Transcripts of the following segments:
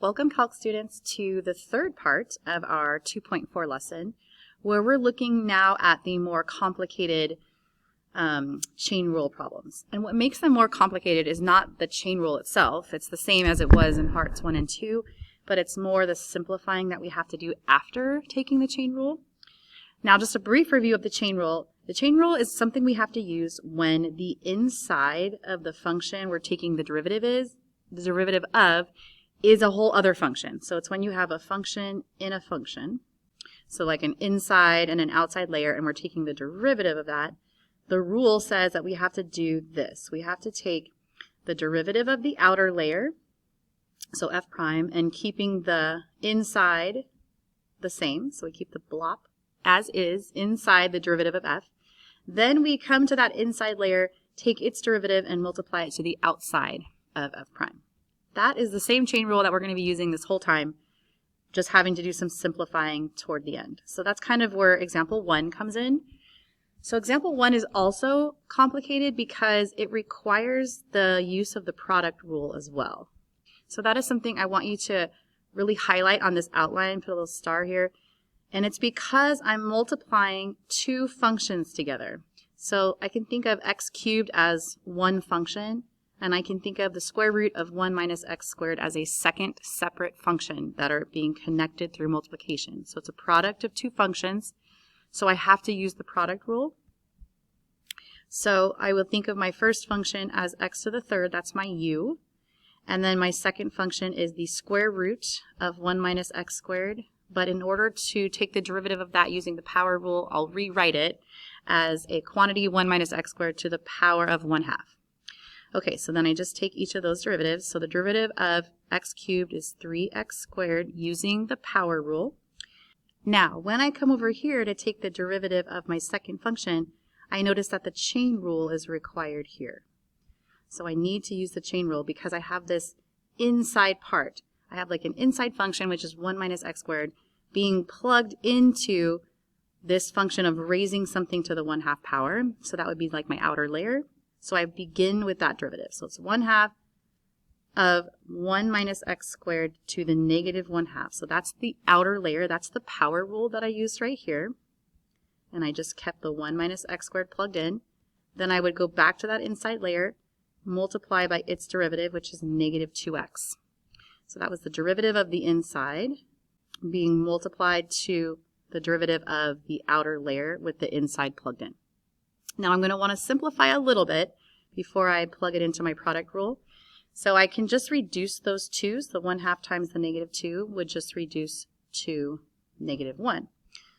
Welcome, Calc students, to the third part of our 2.4 lesson, where we're looking now at the more complicated chain rule problems. And what makes them more complicated is not the chain rule itself. It's the same as it was in parts 1 and 2, but it's more the simplifying that we have to do after taking the chain rule. Now, just a brief review of the chain rule. The chain rule is something we have to use when the inside of the function we're taking the derivative of is a whole other function. So it's when you have a function in a function, so like an inside and an outside layer, and we're taking the derivative of that. The rule says that we have to do this. We have to take the derivative of the outer layer, so f prime, and keeping the inside the same. So we keep the blop as is inside the derivative of f. Then we come to that inside layer, take its derivative, and multiply it to the outside of f prime. That is the same chain rule that we're going to be using this whole time, just having to do some simplifying toward the end. So that's kind of where example 1 comes in. So example 1 is also complicated because it requires the use of the product rule as well. So that is something I want you to really highlight on this outline, put a little star here. And it's because I'm multiplying two functions together. So I can think of x cubed as one function, and I can think of the square root of 1 minus x squared as a second separate function that are being connected through multiplication. So it's a product of two functions, so I have to use the product rule. So I will think of my first function as x to the third, that's my u, and then my second function is the square root of 1 minus x squared, but in order to take the derivative of that using the power rule, I'll rewrite it as a quantity 1 minus x squared to the power of 1/2. Okay, so then I just take each of those derivatives. So the derivative of x cubed is 3x squared using the power rule. Now, when I come over here to take the derivative of my second function, I notice that the chain rule is required here. So I need to use the chain rule because I have this inside part. I have like an inside function, which is 1 minus x squared, being plugged into this function of raising something to the 1/2 power. So that would be like my outer layer. So I begin with that derivative. So it's 1/2 of 1 minus x squared to the negative 1/2. So that's the outer layer. That's the power rule that I used right here. And I just kept the 1 minus x squared plugged in. Then I would go back to that inside layer, multiply by its derivative, which is negative 2x. So that was the derivative of the inside being multiplied to the derivative of the outer layer with the inside plugged in. Now I'm going to want to simplify a little bit before I plug it into my product rule. So I can just reduce those 2's. The 1/2 times the negative 2 would just reduce to negative 1.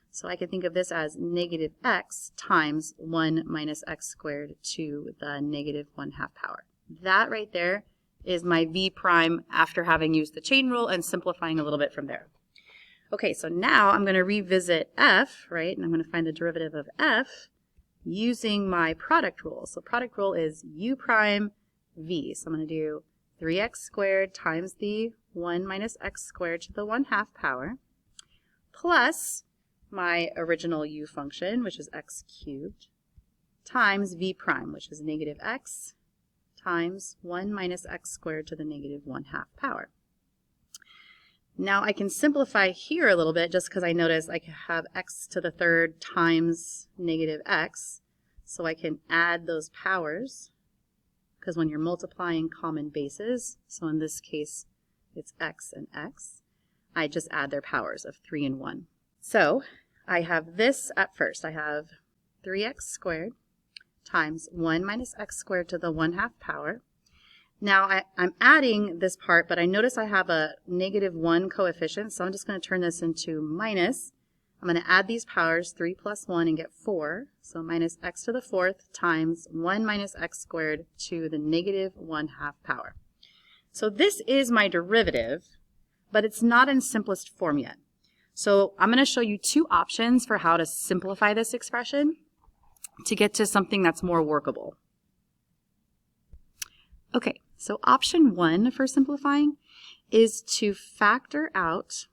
So I can think of this as negative x times 1 minus x squared to the negative 1/2 power. That right there is my v prime after having used the chain rule and simplifying a little bit from there. Okay, so now I'm going to revisit f, right? And I'm going to find the derivative of f using my product rule. So product rule is u prime v. So I'm going to do 3x squared times the 1 minus x squared to the 1/2 power plus my original u function, which is x cubed, times v prime, which is negative x times 1 minus x squared to the negative 1/2 power. Now I can simplify here a little bit just because I notice I have x to the third times negative x. So I can add those powers because when you're multiplying common bases, so in this case it's x and x, I just add their powers of 3 and 1. So I have this at first. I have 3x squared times 1 minus x squared to the 1/2 power. Now I'm adding this part, but I notice I have a negative 1 coefficient, so I'm just going to turn this into minus. I'm going to add these powers, 3 plus 1, and get 4. So minus x to the 4th times 1 minus x squared to the negative 1/2 power. So this is my derivative, but it's not in simplest form yet. So I'm going to show you two options for how to simplify this expression to get to something that's more workable. Okay, so option 1 for simplifying is to factor out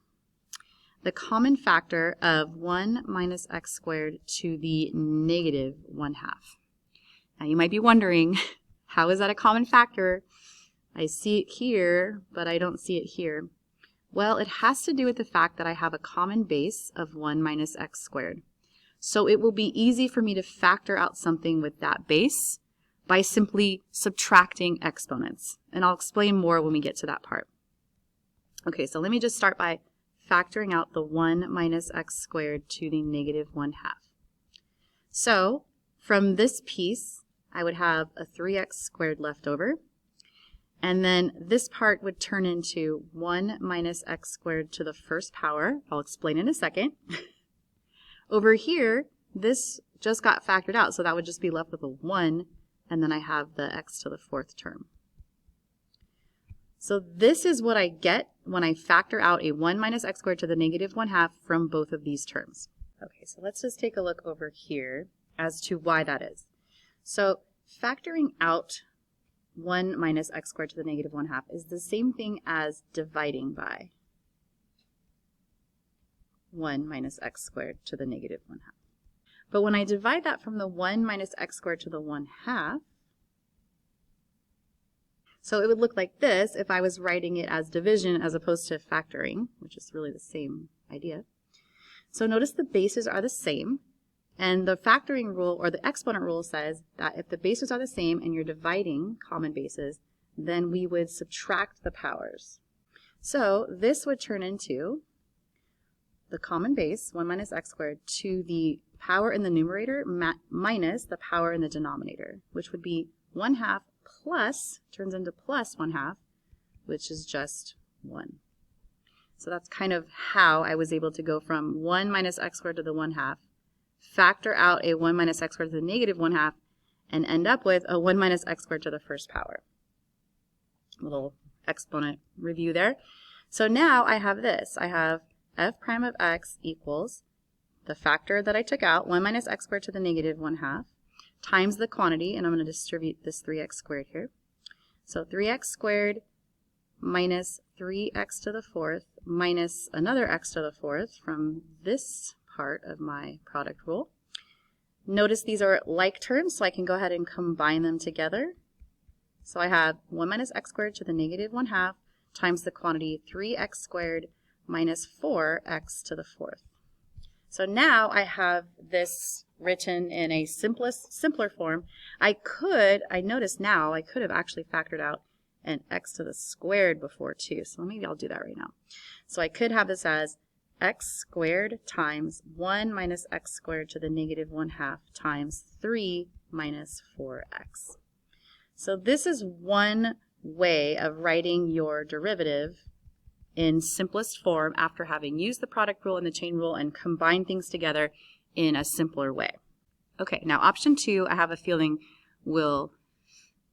the common factor of 1 minus x squared to the negative 1/2. Now you might be wondering, how is that a common factor? I see it here, but I don't see it here. Well, it has to do with the fact that I have a common base of 1 minus x squared. So it will be easy for me to factor out something with that base by simply subtracting exponents. And I'll explain more when we get to that part. Okay, so let me just start by factoring out the 1 minus x squared to the negative 1/2. So from this piece, I would have a 3x squared left over. And then this part would turn into 1 minus x squared to the first power. I'll explain in a second. Over here, this just got factored out, so that would just be left with a 1, and then I have the x to the 4th term. So this is what I get when I factor out a 1 minus x squared to the negative 1/2 from both of these terms. Okay, so let's just take a look over here as to why that is. So factoring out 1 minus x squared to the negative 1/2 is the same thing as dividing by 1 minus x squared to the negative 1/2. But when I divide that from the 1 minus x squared to the 1/2, so it would look like this if I was writing it as division as opposed to factoring, which is really the same idea. So notice the bases are the same, and the factoring rule or the exponent rule says that if the bases are the same and you're dividing common bases, then we would subtract the powers. So this would turn into the common base, 1 minus x squared, to the power in the numerator minus the power in the denominator, which would be 1/2 plus, turns into plus 1/2, which is just 1. So that's kind of how I was able to go from 1 minus x squared to the 1/2, factor out a 1 minus x squared to the negative 1/2, and end up with a 1 minus x squared to the first power. A little exponent review there. So now I have this. I have f prime of x equals the factor that I took out, 1 minus x squared to the negative 1/2, times the quantity, and I'm going to distribute this 3x squared here. So 3x squared minus 3x to the 4th minus another x to the 4th from this part of my product rule. Notice these are like terms, so I can go ahead and combine them together. So I have 1 minus x squared to the negative 1/2 times the quantity 3x squared minus 4x to the 4th. So now I have this written in a simpler form. I notice now I could have actually factored out an x to the squared before too, so maybe I'll do that right now. So I could have this as x squared times 1 minus x squared to the negative 1/2 times 3 minus 4x. So this is one way of writing your derivative in simplest form after having used the product rule and the chain rule and combined things together in a simpler way. Okay, now option 2, I have a feeling will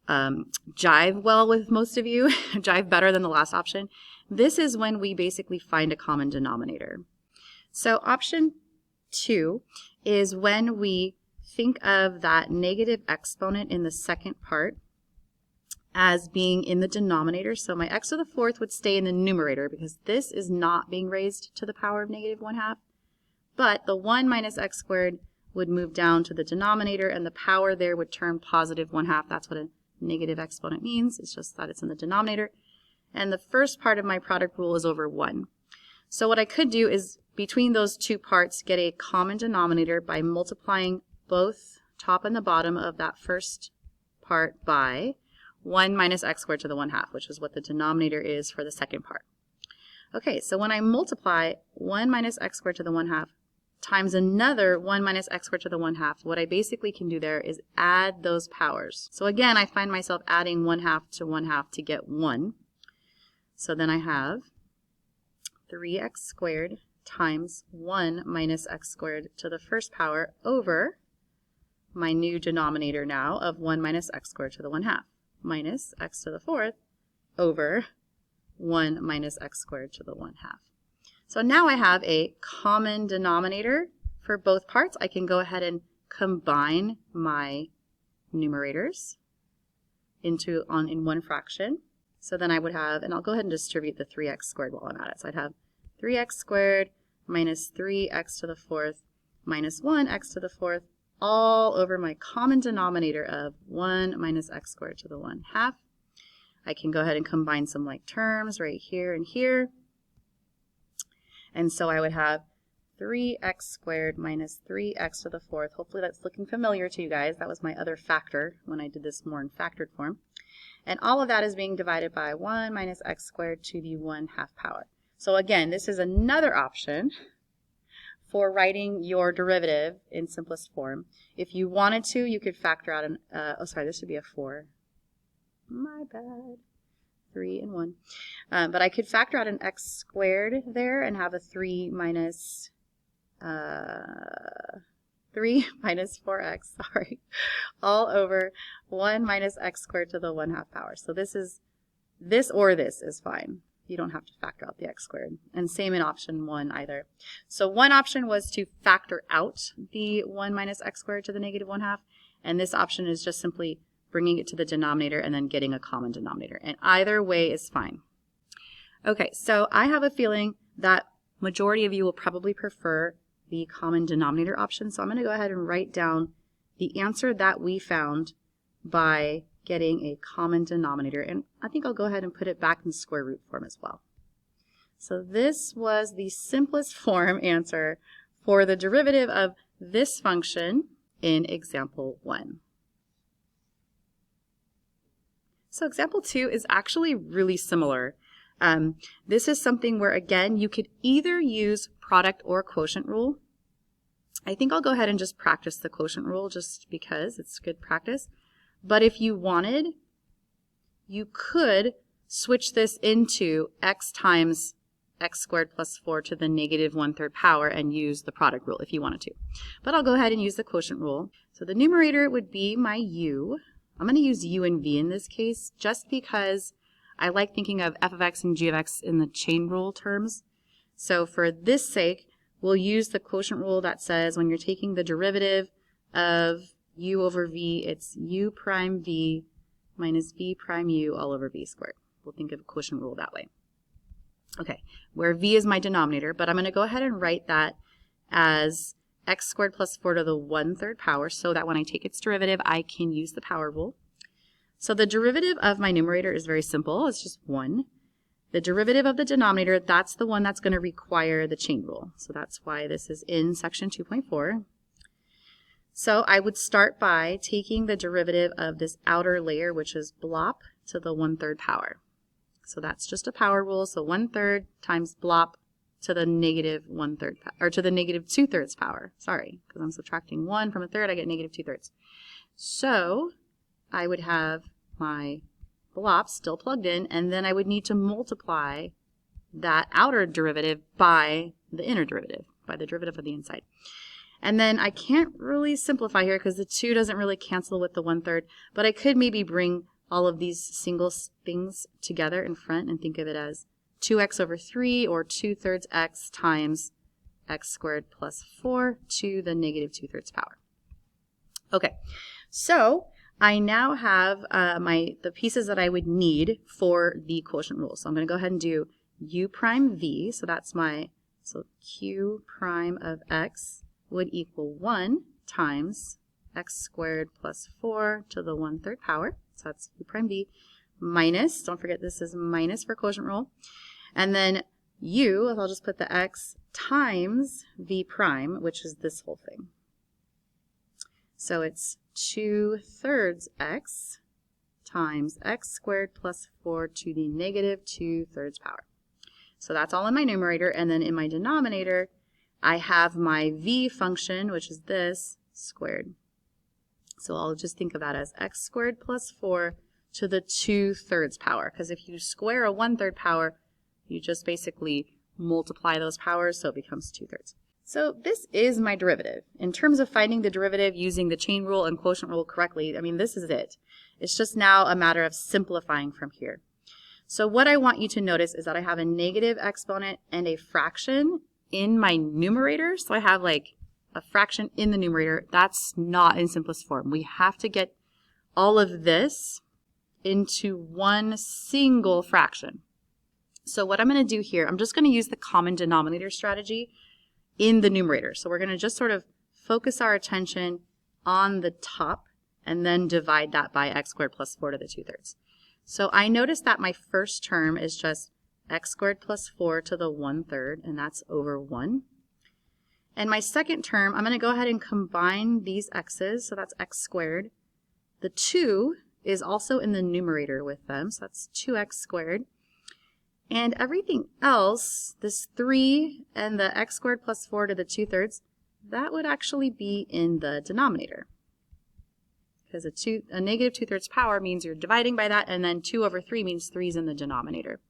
jive well with most of you, jive better than the last option. This is when we basically find a common denominator. So option 2 is when we think of that negative exponent in the second part as being in the denominator. So my x to the 4th would stay in the numerator because this is not being raised to the power of negative 1/2. But the 1 minus x squared would move down to the denominator, and the power there would turn positive 1/2. That's what a negative exponent means. It's just that it's in the denominator. And the first part of my product rule is over 1. So what I could do is between those two parts get a common denominator by multiplying both top and the bottom of that first part by 1 minus x squared to the 1/2, which is what the denominator is for the second part. Okay, so when I multiply 1 minus x squared to the 1/2 times another 1 minus x squared to the 1/2, what I basically can do there is add those powers. So again, I find myself adding 1/2 to 1/2 to get 1. So then I have 3x squared times 1 minus x squared to the first power over my new denominator now of 1 minus x squared to the 1/2. Minus x to the 4th over 1 minus x squared to the 1/2. So now I have a common denominator for both parts. I can go ahead and combine my numerators in one fraction. So then I would have, and I'll go ahead and distribute the 3x squared while I'm at it. So I'd have 3x squared minus 3x to the 4th minus 1x to the 4th all over my common denominator of 1 minus x squared to the 1/2. I can go ahead and combine some like terms right here and here. And so I would have 3x squared minus 3x to the fourth. Hopefully that's looking familiar to you guys. That was my other factor when I did this more in factored form. And all of that is being divided by 1 minus x squared to the 1/2 power. So again, this is another option for writing your derivative in simplest form. If you wanted to, you could factor out an, oh sorry, this would be a 4. My bad. 3 and 1. But I could factor out an x squared there and have a 3 minus 4x, sorry, all over 1 minus x squared to the 1/2 power. So this is fine. You don't have to factor out the x squared. And same in option 1 either. So one option was to factor out the 1 minus x squared to the negative 1/2. And this option is just simply bringing it to the denominator and then getting a common denominator. And either way is fine. Okay, so I have a feeling that majority of you will probably prefer the common denominator option. So I'm going to go ahead and write down the answer that we found by getting a common denominator. And I think I'll go ahead and put it back in square root form as well. So this was the simplest form answer for the derivative of this function in example 1. So example 2 is actually really similar. This is something where, again, you could either use product or quotient rule. I think I'll go ahead and just practice the quotient rule just because it's good practice. But if you wanted, you could switch this into x times x squared plus 4 to the negative 1/3 power and use the product rule if you wanted to. But I'll go ahead and use the quotient rule. So the numerator would be my u. I'm going to use u and v in this case just because I like thinking of f of x and g of x in the chain rule terms. So for this sake, we'll use the quotient rule that says when you're taking the derivative of u over v, it's u prime v minus v prime u all over v squared. We'll think of a quotient rule that way. Okay, where v is my denominator, but I'm going to go ahead and write that as x squared plus 4 to the 1/3 power so that when I take its derivative, I can use the power rule. So the derivative of my numerator is very simple. It's just 1. The derivative of the denominator, that's the one that's going to require the chain rule. So that's why this is in section 2.4. So I would start by taking the derivative of this outer layer, which is blop to the 1/3 power. So that's just a power rule. So 1/3 times blop to the negative 1/3, or to the negative 2/3 power. Sorry, because I'm subtracting 1 from a third, I get negative 2/3. So I would have my blop still plugged in, and then I would need to multiply that outer derivative by the inner derivative, by the derivative of the inside. And then I can't really simplify here because the 2 doesn't really cancel with the 1/3, but I could maybe bring all of these single things together in front and think of it as 2x over 3 or 2/3 x times x squared plus 4 to the negative 2/3 power. Okay, so I now have the pieces that I would need for the quotient rule. So I'm going to go ahead and do u prime v. So that's so q prime of x would equal 1 times x squared plus 4 to the 1/3 power. So that's u prime v minus, don't forget this is minus for quotient rule. And then u, I'll just put the x times v prime, which is this whole thing. So it's 2/3 x times x squared plus 4 to the negative 2/3 power. So that's all in my numerator, and then in my denominator, I have my v function, which is this, squared. So I'll just think of that as x squared plus 4 to the 2/3 power, because if you square a 1/3 power, you just basically multiply those powers, so it becomes 2/3. So this is my derivative. In terms of finding the derivative using the chain rule and quotient rule correctly, I mean, this is it. It's just now a matter of simplifying from here. So what I want you to notice is that I have a negative exponent and a fraction in my numerator. So I have like a fraction in the numerator. That's not in simplest form. We have to get all of this into one single fraction. So what I'm going to do here, I'm just going to use the common denominator strategy in the numerator. So we're going to just sort of focus our attention on the top and then divide that by x squared plus 4 to the 2/3. So I notice that my first term is just x squared plus 4 to the 1/3, and that's over 1. And my second term, I'm going to go ahead and combine these x's, so that's x squared. The 2 is also in the numerator with them, so that's 2x squared. And everything else, this 3 and the x squared plus 4 to the 2/3, that would actually be in the denominator. Because a negative 2/3 power means you're dividing by that, and then 2 over 3 means 3 is in the denominator.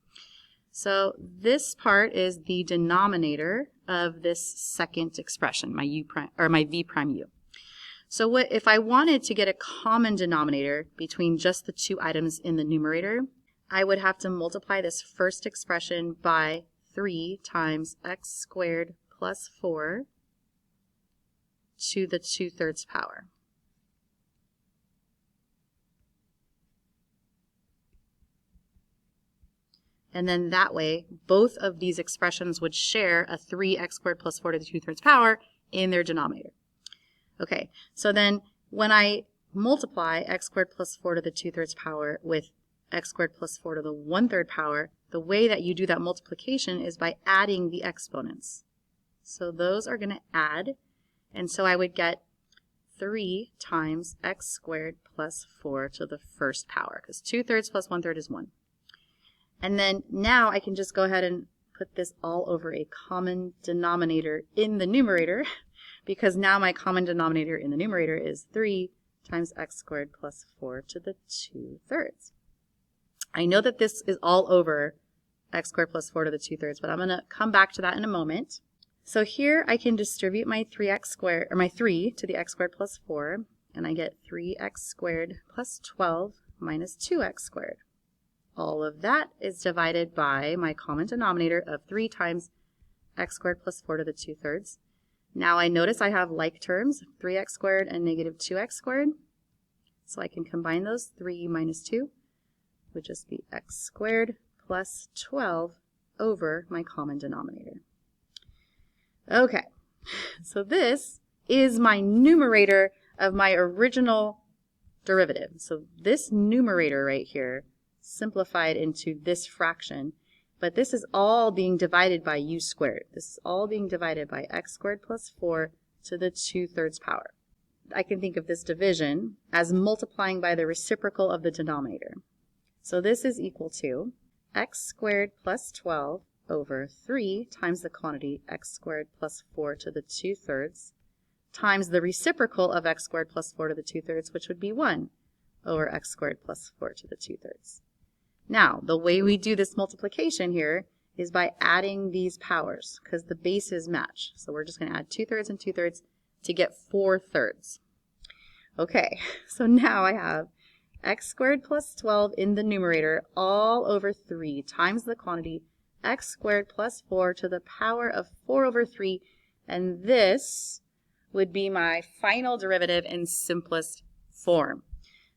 So this part is the denominator of this second expression, my u prime, or my v prime u. So what if I wanted to get a common denominator between just the two items in the numerator, I would have to multiply this first expression by 3 times x squared plus 4 to the 2/3 power. And then that way, both of these expressions would share a 3x squared plus 4 to the 2/3 power in their denominator. Okay, so then when I multiply x squared plus 4 to the 2/3 power with x squared plus 4 to the 1/3 power, the way that you do that multiplication is by adding the exponents. So those are going to add, and so I would get 3 times x squared plus 4 to the first power, because 2/3 plus 1/3 is 1. And then now I can just go ahead and put this all over a common denominator in the numerator, because now my common denominator in the numerator is 3 times x squared plus 4 to the 2/3. I know that this is all over x squared plus 4 to the 2/3, but I'm going to come back to that in a moment. So here I can distribute my 3x squared, or my 3 to the x squared plus 4, and I get 3x squared plus 12 minus 2x squared. All of that is divided by my common denominator of 3 times x squared plus 4 to the 2/3. Now I notice I have like terms, 3x squared and negative 2x squared. So I can combine those. 3 minus 2 would just be x squared plus 12 over my common denominator. Okay, so this is my numerator of my original derivative. So this numerator right here simplified into this fraction, but this is all being divided by u squared. This is all being divided by x squared plus 4 to the 2/3 power. I can think of this division as multiplying by the reciprocal of the denominator. So this is equal to x squared plus 12 over 3 times the quantity x squared plus 4 to the 2/3 times the reciprocal of x squared plus 4 to the 2/3, which would be 1 over x squared plus 4 to the 2/3. Now, the way we do this multiplication here is by adding these powers, because the bases match. So we're just going to add 2/3 and 2/3 to get 4/3. Okay, so now I have x squared plus 12 in the numerator all over 3 times the quantity x squared plus 4 to the power of 4 over 3, and this would be my final derivative in simplest form.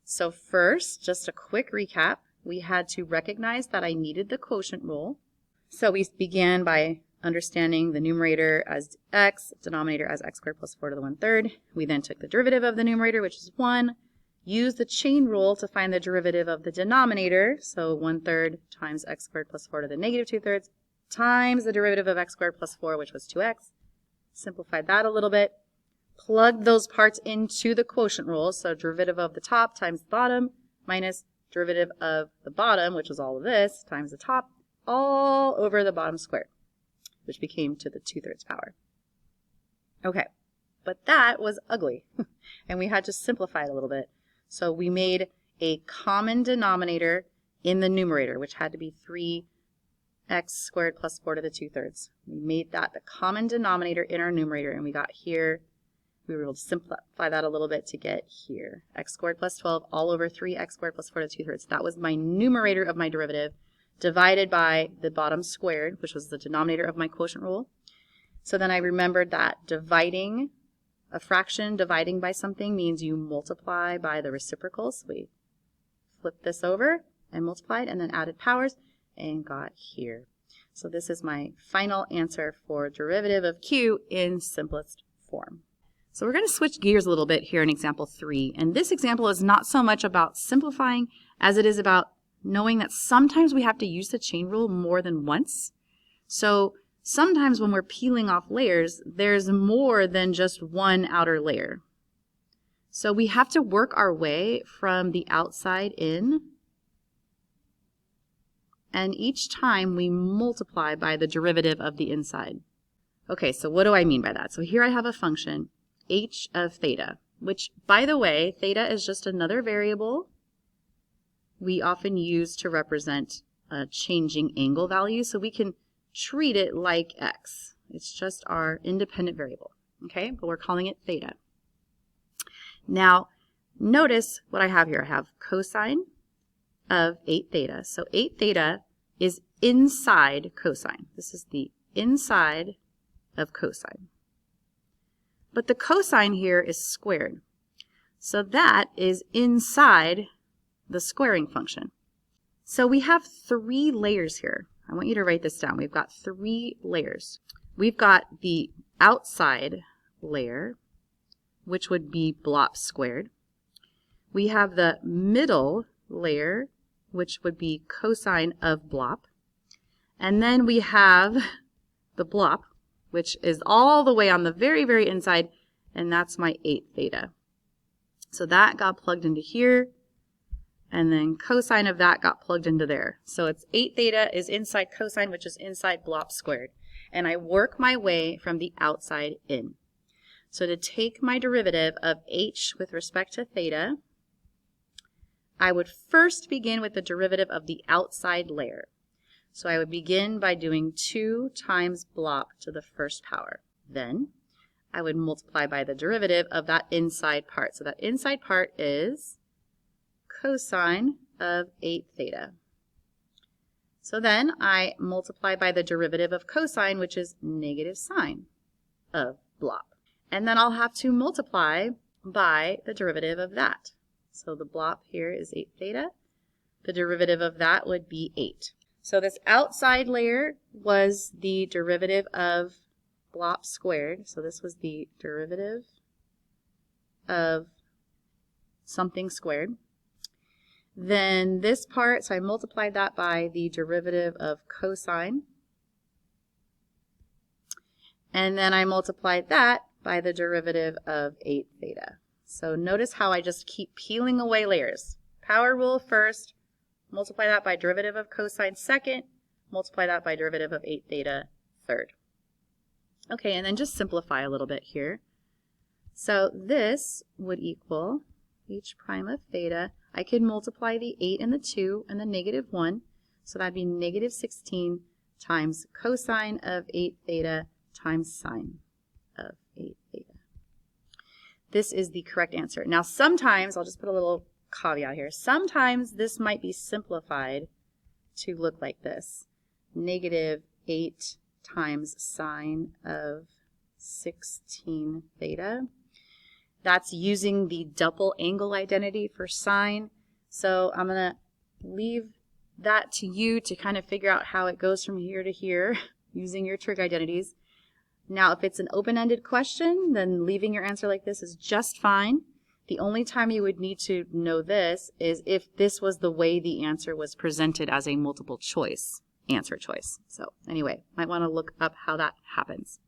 So first, just a quick recap. We had to recognize that I needed the quotient rule. So we began by understanding the numerator as x, denominator as x squared plus 4 to the 1/3. We then took the derivative of the numerator, which is 1, used the chain rule to find the derivative of the denominator, so 1/3 times x squared plus 4 to the negative 2/3 times the derivative of x squared plus 4, which was 2x. Simplified that a little bit. Plugged those parts into the quotient rule, so derivative of the top times the bottom minus derivative of the bottom, which was all of this, times the top, all over the bottom squared, which became to the 2/3 power. Okay, but that was ugly, and we had to simplify it a little bit. So we made a common denominator in the numerator, which had to be 3x squared plus 4 to the 2/3. We made that the common denominator in our numerator, and we got here. We were able to simplify that a little bit to get here. X squared plus 12 all over 3x squared plus 4 to the 2/3. That was my numerator of my derivative divided by the bottom squared, which was the denominator of my quotient rule. So then I remembered that dividing a fraction, dividing by something means you multiply by the reciprocal. So we flipped this over and multiplied and then added powers and got here. So this is my final answer for derivative of q in simplest form. So we're going to switch gears a little bit here in example 3. And this example is not so much about simplifying as it is about knowing that sometimes we have to use the chain rule more than once. So sometimes when we're peeling off layers, there's more than just one outer layer. So we have to work our way from the outside in, and each time we multiply by the derivative of the inside. Okay, so what do I mean by that? So here I have a function, h of theta, which, by the way, theta is just another variable we often use to represent a changing angle value, so we can treat it like x. It's just our independent variable, okay? But we're calling it theta. Now, notice what I have here. I have cosine of 8 theta. So 8 theta is inside cosine. This is the inside of cosine. But the cosine here is squared. So that is inside the squaring function. So we have 3 layers here. I want you to write this down. We've got 3 layers. We've got the outside layer, which would be BLOP squared. We have the middle layer, which would be cosine of BLOP. And then we have the BLOP, which is all the way on the very, very inside, and that's my 8 theta. So that got plugged into here, and then cosine of that got plugged into there. So it's 8 theta is inside cosine, which is inside BLOP squared. And I work my way from the outside in. So to take my derivative of h with respect to theta, I would first begin with the derivative of the outside layer. So I would begin by doing 2 times BLOP to the first power. Then I would multiply by the derivative of that inside part. So that inside part is cosine of 8 theta. So then I multiply by the derivative of cosine, which is negative sine of BLOP. And then I'll have to multiply by the derivative of that. So the BLOP here is 8 theta. The derivative of that would be 8. So this outside layer was the derivative of BLOP squared. So this was the derivative of something squared. Then this part, so I multiplied that by the derivative of cosine. And then I multiplied that by the derivative of 8 theta. So notice how I just keep peeling away layers. Power rule first, multiply that by derivative of cosine second, multiply that by derivative of 8 theta third. Okay, and then just simplify a little bit here. So this would equal h prime of theta. I could multiply the 8 and the 2 and the negative 1. So that'd be negative 16 times cosine of 8 theta times sine of 8 theta. This is the correct answer. Now sometimes, I'll just put a little caveat here, sometimes this might be simplified to look like this. Negative 8 times sine of 16 theta. That's using the double angle identity for sine. So I'm going to leave that to you to kind of figure out how it goes from here to here using your trig identities. Now, if it's an open-ended question, then leaving your answer like this is just fine. The only time you would need to know this is if this was the way the answer was presented as a multiple choice answer choice. So anyway, might want to look up how that happens.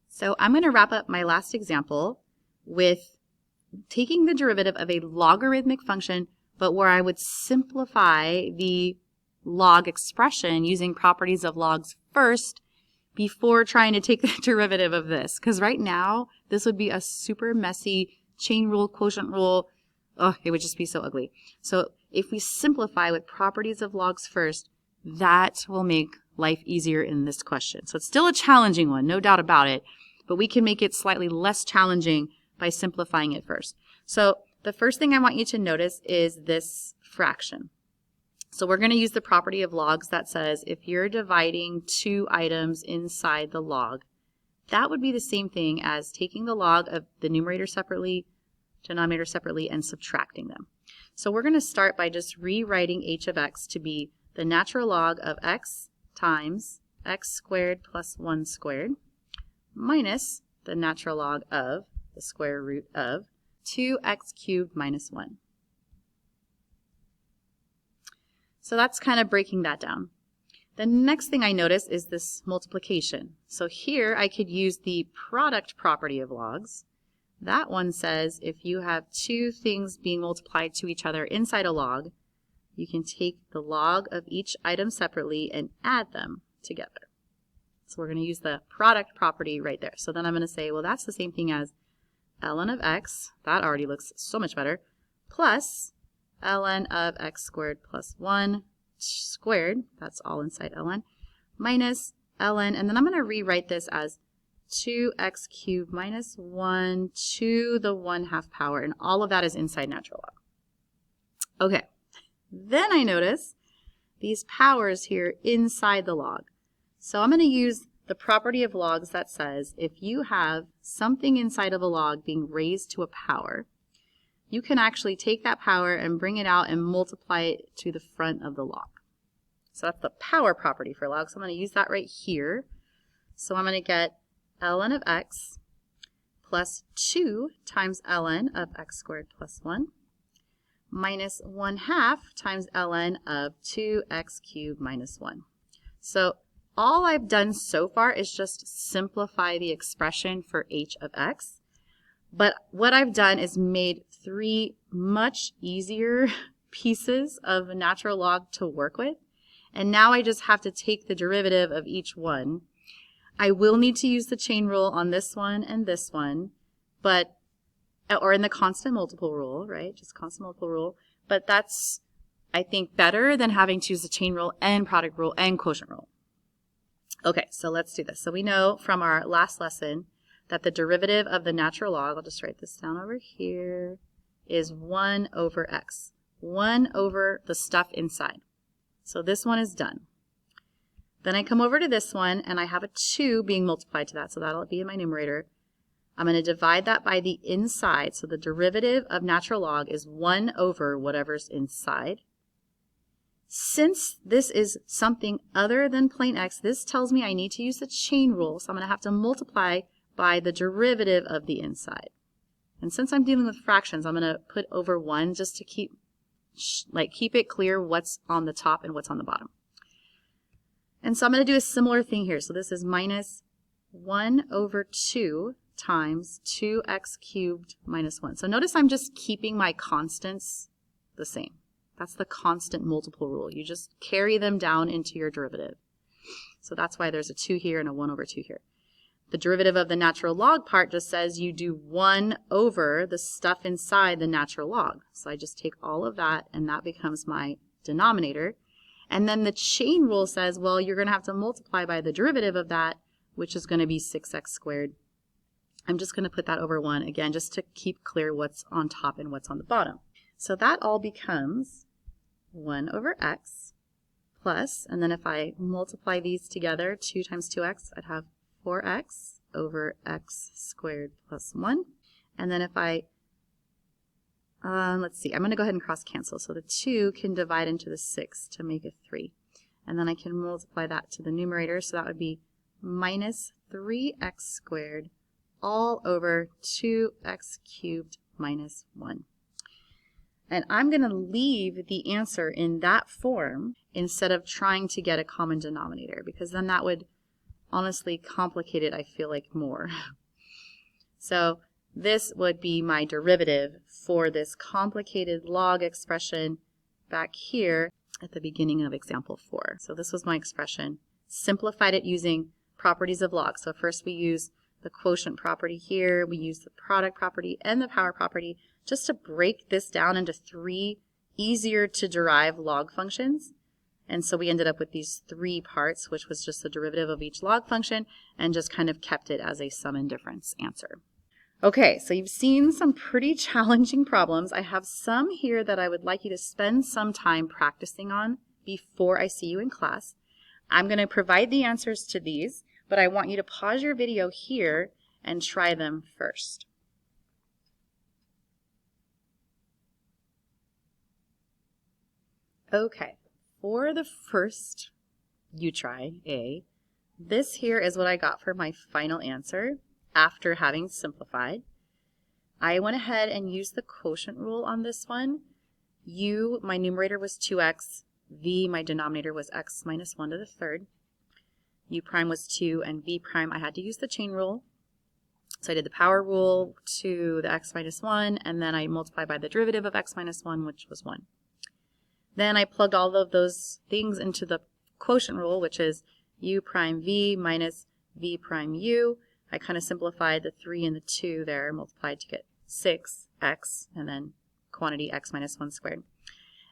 So I'm going to wrap up my last example with taking the derivative of a logarithmic function, but where I would simplify the log expression using properties of logs first before trying to take the derivative of this. Because right now, this would be a super messy chain rule, quotient rule. Oh, it would just be so ugly. So if we simplify with properties of logs first, that will make life easier in this question. So it's still a challenging one, no doubt about it, but we can make it slightly less challenging by simplifying it first. So the first thing I want you to notice is this fraction. So we're going to use the property of logs that says if you're dividing 2 items inside the log, that would be the same thing as taking the log of the numerator separately, denominator separately, and subtracting them. So we're going to start by just rewriting h of x to be the natural log of x times x squared plus 1 squared minus the natural log of the square root of 2x cubed minus 1. So that's kind of breaking that down. The next thing I notice is this multiplication. So here I could use the product property of logs. That one says if you have two things being multiplied to each other inside a log, you can take the log of each item separately and add them together. So we're going to use the product property right there. So then I'm going to say, well, that's the same thing as ln of x, that already looks so much better, plus ln of x squared plus 1 squared, that's all inside ln, minus ln, and then I'm going to rewrite this as 2x cubed minus 1 to the 1/2 power, and all of that is inside natural log. Okay, then I notice these powers here inside the log. So I'm going to use the property of logs that says if you have something inside of a log being raised to a power, you can actually take that power and bring it out and multiply it to the front of the log. So that's the power property for logs. So I'm going to use that right here. So I'm going to get ln of x plus 2 times ln of x squared plus 1 minus 1/2 times ln of 2x cubed minus 1. So all I've done so far is just simplify the expression for h of x. But what I've done is made 3 much easier pieces of a natural log to work with. And now I just have to take the derivative of each one. I will need to use the chain rule on this one and this one, but, or in the constant multiple rule, right? Just constant multiple rule. But that's, I think, better than having to use the chain rule and product rule and quotient rule. Okay, so let's do this. So we know from our last lesson that the derivative of the natural log, I'll just write this down over here, is 1 over x. 1 over the stuff inside. So this one is done. Then I come over to this one and I have a 2 being multiplied to that, so that'll be in my numerator. I'm going to divide that by the inside, so the derivative of natural log is 1 over whatever's inside. Since this is something other than plain x, this tells me I need to use the chain rule, so I'm going to have to multiply by the derivative of the inside. And since I'm dealing with fractions, I'm going to put over 1 just to keep it clear what's on the top and what's on the bottom. And so I'm going to do a similar thing here. So this is minus 1 over 2 times 2x cubed minus 1. So notice I'm just keeping my constants the same. That's the constant multiple rule. You just carry them down into your derivative. So that's why there's a 2 here and a 1 over 2 here. The derivative of the natural log part just says you do 1 over the stuff inside the natural log. So I just take all of that and that becomes my denominator. And then the chain rule says, well, you're going to have to multiply by the derivative of that, which is going to be 6x squared. I'm just going to put that over 1 again, just to keep clear what's on top and what's on the bottom. So that all becomes 1 over x plus, and then if I multiply these together, 2 times 2x, I'd have 4x over x squared plus 1. And then if I, let's see, I'm going to go ahead and cross cancel. So the 2 can divide into the 6 to make a 3. And then I can multiply that to the numerator, so that would be minus 3x squared all over 2x cubed minus 1. And I'm going to leave the answer in that form instead of trying to get a common denominator, because then that would honestly complicate it, I feel like, more. So this would be my derivative for this complicated log expression back here at the beginning of example 4. So this was my expression. Simplified it using properties of log. So first we use the quotient property here, we use the product property and the power property just to break this down into 3 easier to derive log functions. And so we ended up with these 3 parts, which was just the derivative of each log function, and just kind of kept it as a sum and difference answer. Okay, so you've seen some pretty challenging problems. I have some here that I would like you to spend some time practicing on before I see you in class. I'm going to provide the answers to these, but I want you to pause your video here and try them first. Okay, for the first you try A, this here is what I got for my final answer after having simplified. I went ahead and used the quotient rule on this one. My numerator was 2x, v, my denominator, was x minus 1 to the third. U prime was 2, and v prime, I had to use the chain rule. So I did the power rule to the x minus 1, and then I multiplied by the derivative of x minus 1, which was 1. Then I plugged all of those things into the quotient rule, which is u prime v minus v prime u. I kind of simplified the 3 and the 2 there, multiplied to get 6x, and then quantity x minus 1 squared.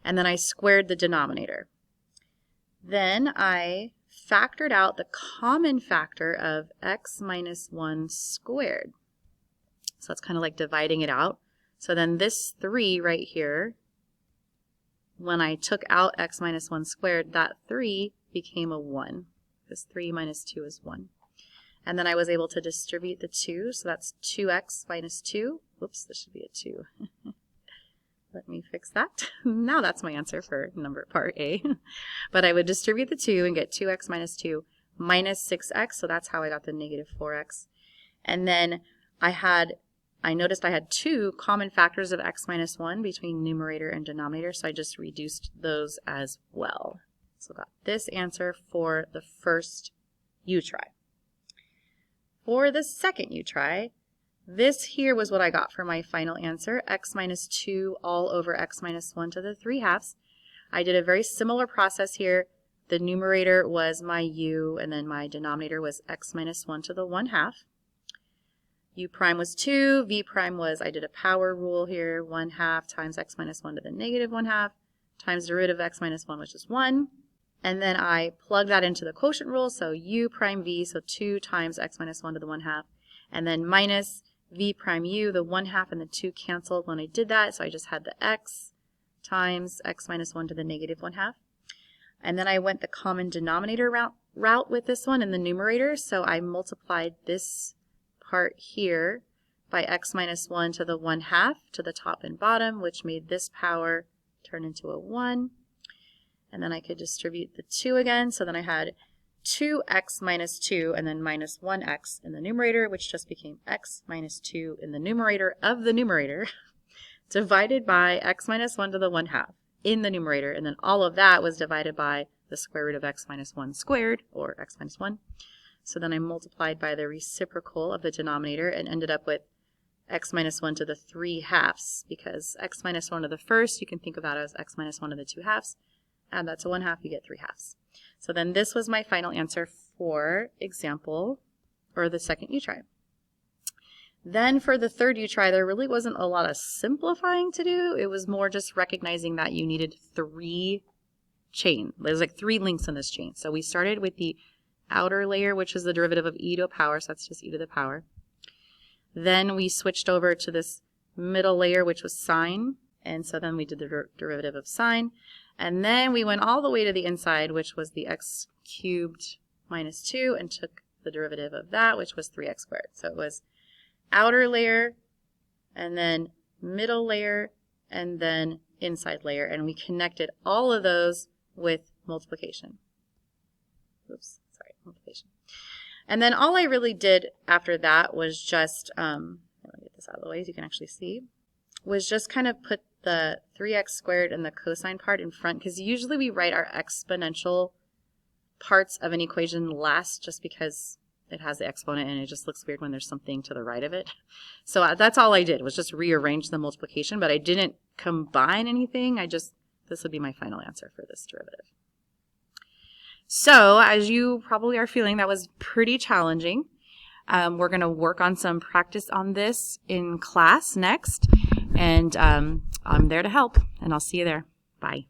And then I squared the denominator. Then I factored out the common factor of x minus 1 squared. So that's kind of like dividing it out. So then this 3 right here, when I took out x minus 1 squared, that 3 became a 1. This 3 minus 2 is 1. And then I was able to distribute the 2, so that's 2x minus 2. Whoops, this should be a 2. Let me fix that. Now that's my answer for number part A. But I would distribute the 2 and get 2x minus 2 minus 6x, so that's how I got the negative 4x. And then I noticed I had 2 common factors of x minus 1 between numerator and denominator, so I just reduced those as well. So got this answer for the first U-try. For the second U-try, this here was what I got for my final answer, x minus 2 all over x minus 1 to the 3/2. I did a very similar process here. The numerator was my u, and then my denominator was x minus 1 to the 1/2. U prime was 2, v prime was, I did a power rule here, 1/2 times x minus 1 to the negative 1/2 times derivative of x minus 1, which is 1. And then I plug that into the quotient rule, so u prime v, so 2 times x minus 1 to the 1/2, and then minus v prime u, the 1/2 and the 2 canceled when I did that, so I just had the x times x minus 1 to the negative 1/2. And then I went the common denominator route with this one in the numerator, so I multiplied this part here by x minus 1 to the 1/2 to the top and bottom, which made this power turn into a 1. And then I could distribute the 2 again, so then I had 2x minus 2 and then minus 1x in the numerator, which just became x minus 2 in the numerator of the numerator divided by x minus 1 to the 1/2 in the numerator, and then all of that was divided by the square root of x minus 1 squared, or x minus 1. So then I multiplied by the reciprocal of the denominator and ended up with x minus 1 to the 3/2, because x minus 1 to the first, you can think of that as x minus 1 to the 2/2. Add that to 1/2, you get 3/2. So then this was my final answer for example, or the second U-try. Then for the third U-try, there really wasn't a lot of simplifying to do. It was more just recognizing that you needed 3 chain. There's like 3 links in this chain. So we started with the outer layer, which is the derivative of e to a power, so that's just e to the power. Then we switched over to this middle layer, which was sine, and so then we did the derivative of sine. And then we went all the way to the inside, which was the x cubed minus 2, and took the derivative of that, which was 3x squared. So it was outer layer, and then middle layer, and then inside layer. And we connected all of those with multiplication. Oops, sorry, multiplication. And then all I really did after that was just, let me get this out of the way so you can actually see, was just kind of put the 3x squared and the cosine part in front, because usually we write our exponential parts of an equation last just because it has the exponent and it just looks weird when there's something to the right of it. So that's all I did, was just rearrange the multiplication, but I didn't combine anything. This would be my final answer for this derivative. So as you probably are feeling, that was pretty challenging. We're going to work on some practice on this in class next. And I'm there to help, and I'll see you there. Bye.